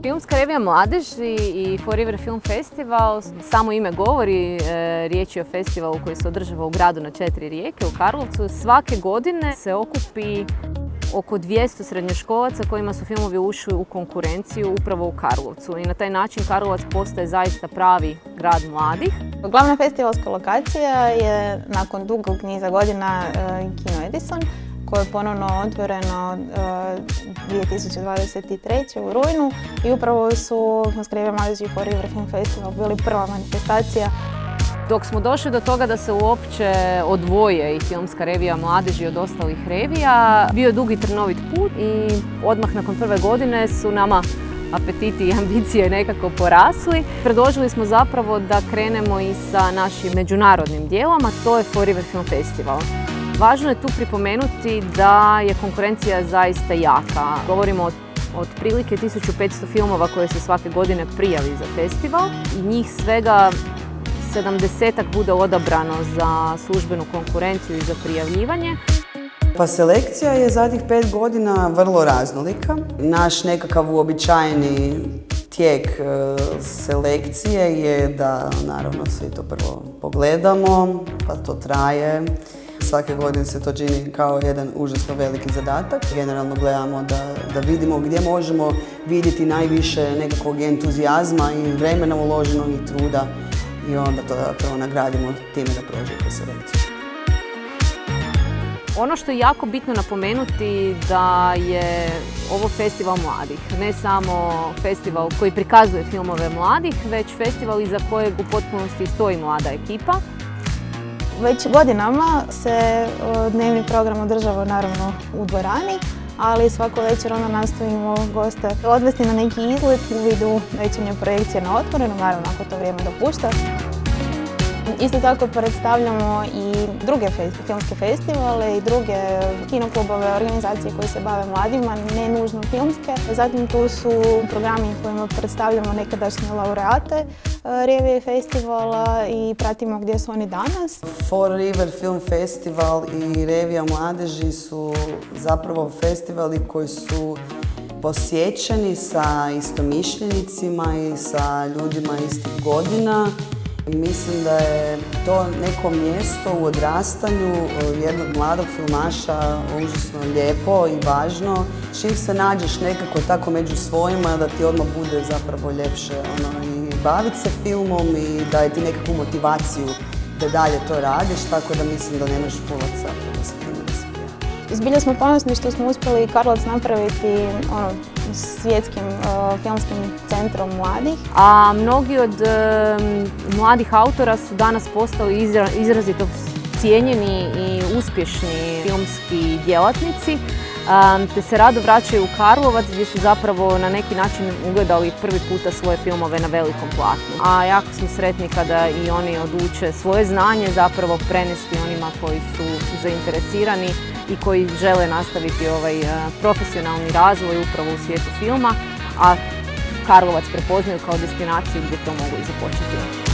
Filmska revija Mladeži i Forever Film Festival, samo ime govori, riječ je o festivalu koji se održava u gradu na 4 rijeke, u Karlovcu. Svake godine se okupi oko 200 srednjoškolaca kojima su filmovi ušli u konkurenciju upravo u Karlovcu. I na taj način Karlovac postaje zaista pravi grad mladih. Glavna festivalska lokacija je nakon dugog niza godina Kino Edison, koje je ponovno otvoreno 2023. u rujnu i upravo su Filmska revija Mladeži i Forever Film Festival bili prva manifestacija. Dok smo došli do toga da se uopće odvoje i Filmska revija Mladeži od ostalih revija, bio je dugi trnovit put i odmah nakon prve godine su nama apetiti i ambicije nekako porasli. Predložili smo zapravo da krenemo i sa našim međunarodnim dijelom, a to je Forever Film Festival. Važno je tu pripomenuti da je konkurencija zaista jaka. Govorimo o otprilike 1500 filmova koje se svake godine prijavi za festival i njih svega 70-ak bude odabrano za službenu konkurenciju i za prijavljivanje. Pa selekcija je zadnjih 5 godina vrlo raznolika. Naš nekakav uobičajeni tijek selekcije je da naravno svi to prvo pogledamo, pa to traje. Svake godine se to čini kao jedan užasno veliki zadatak. Generalno gledamo da vidimo gdje možemo vidjeti najviše nekakvog entuzijazma i vremena uloženog i truda i onda to zapravo nagradimo time da prođe kroz selekciju. Ono što je jako bitno napomenuti da je ovo festival mladih. Ne samo festival koji prikazuje filmove mladih, već festival iza kojeg u potpunosti stoji mlada ekipa. Već godinama se dnevni program održava naravno u dvorani, ali svako večer onda nastojimo goste odvesti na neki izlet u vidu večernje projekcije na otvorenom, naravno ako to vrijeme dopušta. Isto tako predstavljamo i druge filmske festivale i druge kinoklubove, organizacije koje se bave mladima, ne nužno filmske. Zatim tu su programi kojima predstavljamo nekadašnje laureate revije festivala i pratimo gdje su oni danas. Forever Film Festival i Revija Mladeži su zapravo festivali koji su posjećeni sa istomišljenicima i sa ljudima istih godina. Mislim da je to neko mjesto u odrastanju jednog mladog filmaša užasno lijepo i važno. Čim se nađeš nekako tako među svojima da ti odmah bude zapravo ljepše i baviti se filmom i daje ti nekakvu motivaciju da dalje to radiš, tako da mislim da nemaš fulaca da se time ne smije. Zbilja smo ponosni što smo uspjeli Karlovac napraviti svjetskim filmskim centrom mladih. A mnogi od mladih autora su danas postali izrazito cijenjeni i uspješni filmski djelatnici, te se rado vraćaju u Karlovac gdje su zapravo na neki način ugledali prvi puta svoje filmove na velikom platnu. A jako smo sretni kada i oni odluče svoje znanje zapravo prenesti onima koji su zainteresirani i koji žele nastaviti ovaj profesionalni razvoj upravo u svijetu filma, a Karlovac prepoznaju kao destinaciju gdje to mogu i započeti.